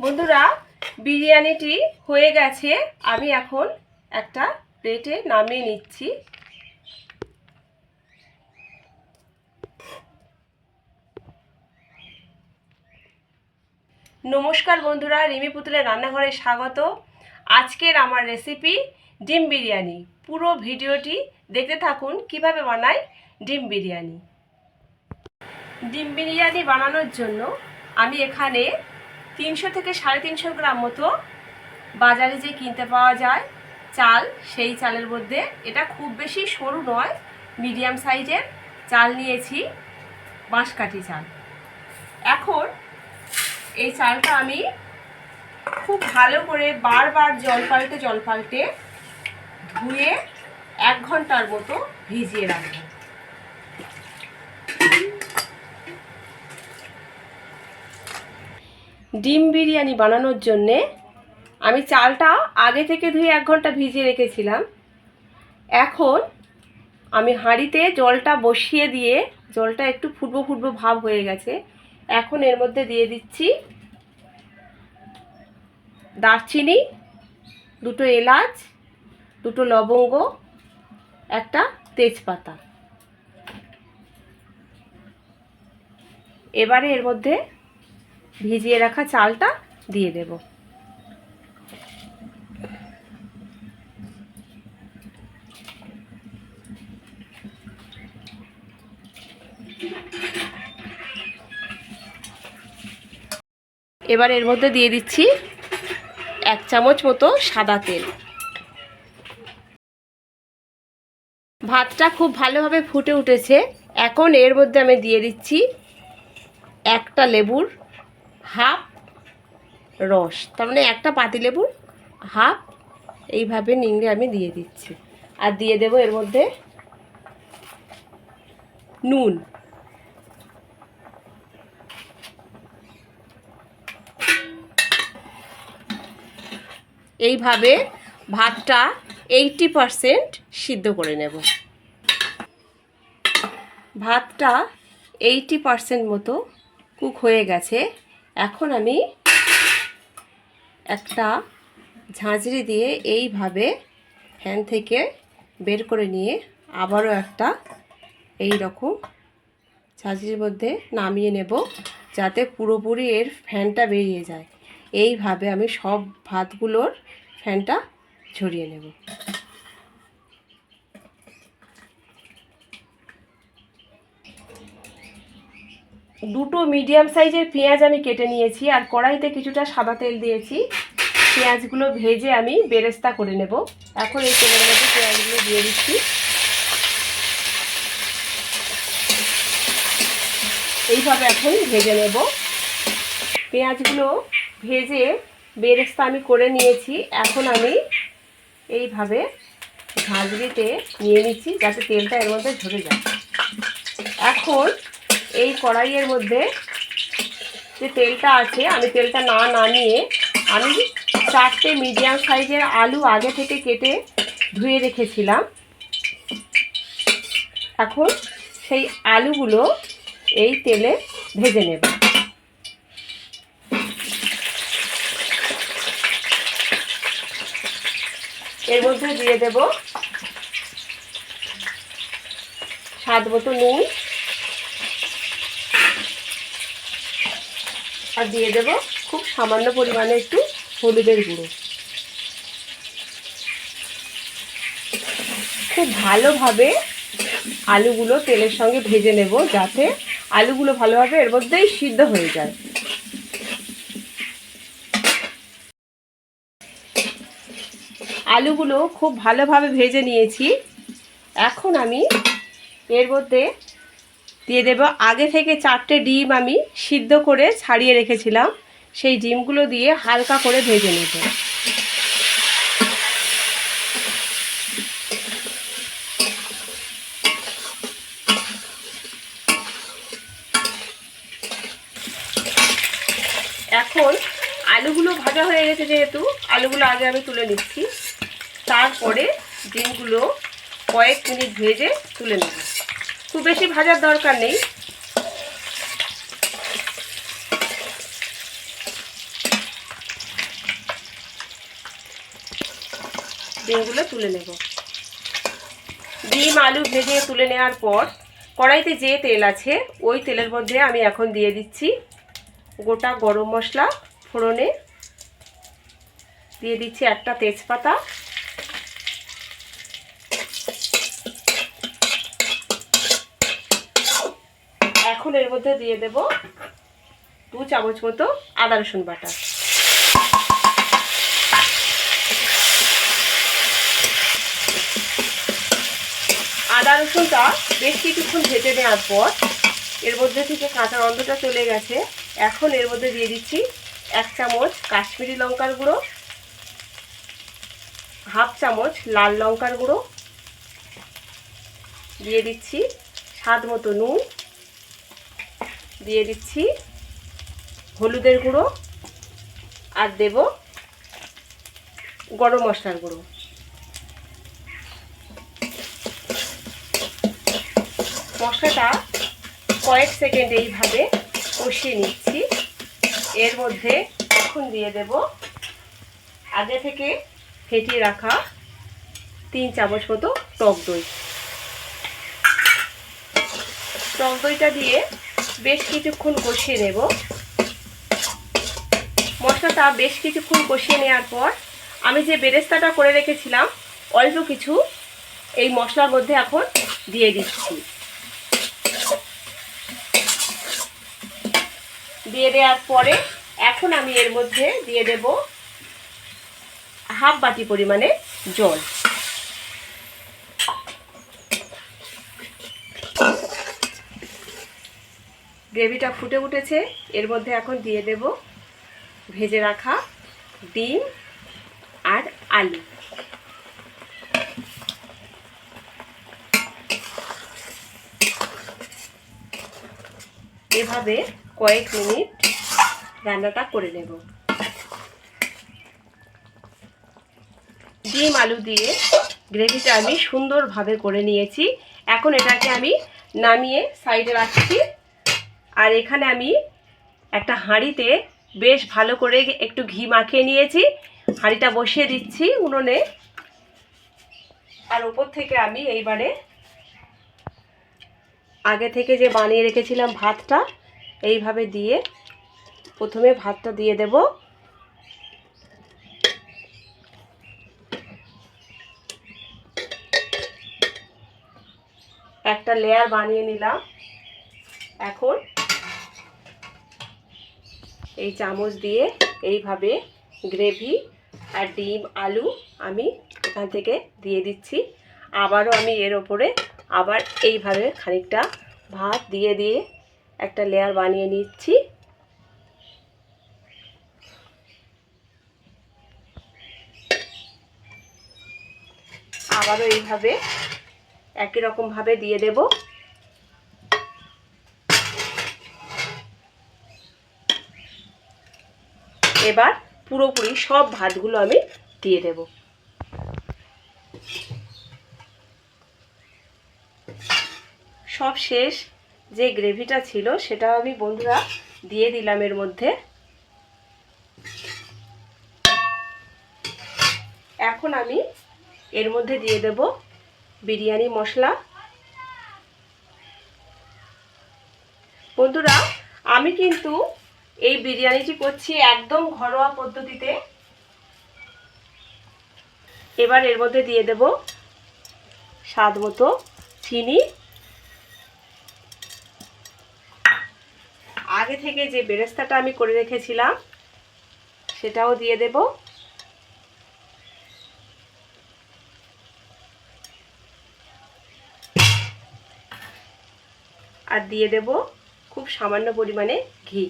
বন্ধুরা, বিরিয়ানিটি হয়ে গেছে। আমি এখন একটা প্লেটে নামিয়ে নিচ্ছি। নমস্কার বন্ধুরা, রিমি পুতুলের রান্নাঘরে স্বাগত। আজকের আমার রেসিপি ডিম বিরিয়ানি। পুরো ভিডিওটি দেখতে থাকুন কিভাবে বানাই ডিম বিরিয়ানি। ডিম বিরিয়ানি বানানোর জন্য আমি এখানে 300 থেকে 350 গ্রাম মতো বাজারে যে কিনতে পাওয়া যায় চাল, সেই চালের মধ্যে এটা খুব বেশি সরু নয়, মিডিয়াম সাইজের চাল নিয়েছি, বাঁশকাঠি চাল। এখন এই চালটা আমি খুব ভালো করে বারবার জল পাল্টে ধুয়ে 1 ঘন্টার মতো ভিজিয়ে রাখবো। ডিম বিরিয়ানি বানানোর জন্যে আমি চালটা আগে থেকে ধুয়ে 1 ঘন্টা ভিজিয়ে রেখেছিলাম। এখন আমি হাঁড়িতে জলটা বসিয়ে দিয়ে জলটা একটু ফুটবো ভাব হয়ে গেছে। এখন এর মধ্যে দিয়ে দিচ্ছি দারচিনি, 2টো এলাচ, 2টো লবঙ্গ, একটা তেজপাতা। এবারে এর মধ্যে ভিজিয়ে রাখা চালটা দিয়ে দেব। এবার এর মধ্যে দিয়ে দিচ্ছি 1 চামচ মতো সাদা তেল। ভাতটা খুব ভালোভাবে ফুটে উঠেছে। এখন এর মধ্যে আমি দিয়ে দিচ্ছি 1টা লেবুর হাফ রস, তার মানে 1টা পাতিলেবুর হাফ, এইভাবে নিংড়ে আমি দিয়ে দিচ্ছি। আর দিয়ে দেব এর মধ্যে নুন। এইভাবে ভাতটা 80% সিদ্ধ করে নেব। ভাতটা 80% মতো কুক হয়ে গেছে। এখন আমি একটা ঝাঁঝরি দিয়ে এইভাবে ফ্যান থেকে বের করে নিয়ে আবারও একটা এই রকম ঝাঁঝরির মধ্যে নামিয়ে নেব, যাতে পুরোপুরি এর ফ্যানটা বেরিয়ে যায়। এইভাবে আমি সব ভাতগুলোর ফ্যানটা ঝরিয়ে নেব। দুটো মিডিয়াম সাইজের পেঁয়াজ আমি কেটে নিয়েছি, আর কড়াইতে কিছুটা সাদা তেল দিয়েছি। পেঁয়াজগুলো ভেজে আমি বেরেস্তা করে নেব। এখন এই তেলের মধ্যে পেঁয়াজগুলো দিয়ে দিচ্ছি। এইভাবে এখন ভেজে নেব। পেঁয়াজগুলো ভেজে বেরেস্তা আমি করে নিয়েছি। এখন আমি এইভাবে ঝাঁঝরিতে নিয়ে নিচ্ছি, যাতে তেলটা এর মধ্যে ঝরে যায়। এখন এই কড়াইয়ের মধ্যে যে তেলটা আছে, আমি তেলটা না নামিয়ে আমি 4টে মিডিয়াম সাইজের আলু আগে থেকে কেটে ধুয়ে রেখেছিলাম। এখন সেই আলুগুলো এই তেলে ভেজে নেব। এর মধ্যে দিয়ে দেব স্বাদ মতো নুন, আর দিয়ে দেব খুব সামান্য পরিমাণে একটু হলুদের গুঁড়ো। খুব ভালোভাবে আলুগুলো তেলের সঙ্গে ভেজে নেব, যাতে আলুগুলো ভালোভাবে এর মধ্যেই সিদ্ধ হয়ে যায়। আলুগুলো খুব ভালোভাবে ভেজে নিয়েছি। এখন আমি এর মধ্যে দিয়ে দেব আগে থেকে 4টে ডিম আমি সিদ্ধ করে ছাড়িয়ে রেখেছিলাম। সেই ডিমগুলো দিয়ে হালকা করে ভেজে নেব। এখন আলুগুলো ভাজা হয়ে গেছে, যেহেতু আলুগুলো আগে আমি তুলে নিচ্ছি। তারপরে ডিমগুলো কয়েক মিনিট ভেজে তুলে নেব। খুব বেশি ভাজার দরকার নেই। ডিমগুলো তুলে নেব। ডিম আলু ভেজে তুলে নেওয়ার পর কড়াইতে যে তেল আছে ওই তেলের মধ্যে আমি এখন দিয়ে দিচ্ছি গোটা গরম মশলা ফোড়নে, দিয়ে দিচ্ছি একটা তেজপাতা, এখন এর মধ্যে দিয়ে দেব 2 চামচ মতো আদা রসুন বাটা। আদা রসুনটা বেশ কিছুক্ষণ ভেজে নেওয়ার পর এর মধ্যে থেকে কাঁচা গন্ধটা চলে গেছে। এখন এর মধ্যে দিয়ে দিচ্ছি 1 চামচ কাশ্মীরি লঙ্কার গুঁড়ো, 1/2 চামচ লাল লঙ্কার গুঁড়ো, দিয়ে দিচ্ছি স্বাদ মতো নুন, দিয়ে দিচ্ছি হলুদের গুঁড়ো, আর দেব গরম মশলার গুঁড়ো। মশলাটা কয়েক সেকেন্ড এইভাবে কষিয়ে নিচ্ছি। এর মধ্যে এখন দিয়ে দেব আগে থেকে ফেটিয়ে রাখা 3 চামচ মতো টক দই। টক দইটা দিয়ে বেশ কিছুক্ষণ কষিয়ে নেব। মশলাটা বেশ কিছুক্ষণ কষিয়ে নেওয়ার পর আমি যে বেরেস্তাটা করে রেখেছিলাম অল্প কিছু এই মশলার মধ্যে এখন দিয়ে দিচ্ছি। দিয়ে দেওয়ার পরে এখন আমি এর মধ্যে দিয়ে দেব 1/2 বাটি পরিমাণে জল। গ্রেভিটা ফুটে উঠেছে, এর মধ্যে এখন দিয়ে দেব ভেজে রাখা ডিম আর আলু। এভাবে কয়েক মিনিট রান্নাটা করে নেব। ডিম আলু দিয়ে গ্রেভিটা আমি সুন্দরভাবে করে নিয়েছি। এখন এটাকে আমি নামিয়ে সাইডে রাখছি। আর এখানে আমি একটা হাঁড়িতে বেশ ভালো করে একটু ঘি মাখিয়ে নিয়েছি। হাঁড়িটা বসিয়ে দিচ্ছি উনুনে। আর উপর থেকে আমি এইবারে আগে থেকে যে বানিয়ে রেখেছিলাম ভাতটা এইভাবে দিয়ে প্রথমে ভাতটা দিয়ে দেব। একটা লেয়ার বানিয়ে নিলাম। এখন এই চামচ দিয়ে এইভাবে গ্রেভি আর ডিম আলু আমি এখান থেকে দিয়ে দিচ্ছি। আবারও আমি এর ওপরে আবার এইভাবে খানিকটা ভাত দিয়ে দিয়ে একটা লেয়ার বানিয়ে নিচ্ছি। আবারও এইভাবে একই রকমভাবে দিয়ে দেব। এবার পুরোপুরি সব ভাতগুলো আমি দিয়ে দেব। সব শেষ যে গ্রেভিটা ছিল সেটাও আমি বন্ধুরা দিয়ে দিলাম এর মধ্যে। এখন আমি এর মধ্যে দিয়ে দেব বিরিয়ানি মশলা। বন্ধুরা আমি কিন্তু এই বিরিয়ানিটি করছি একদম ঘরোয়া পদ্ধতিতে। এবার এর মধ্যে দিয়ে দেব স্বাদ মতো চিনি। আগে থেকে যে বেরেস্তাটা আমি করে রেখেছিলাম সেটাও দিয়ে দেব। আর দিয়ে দেব খুব সামান্য পরিমাণে ঘি।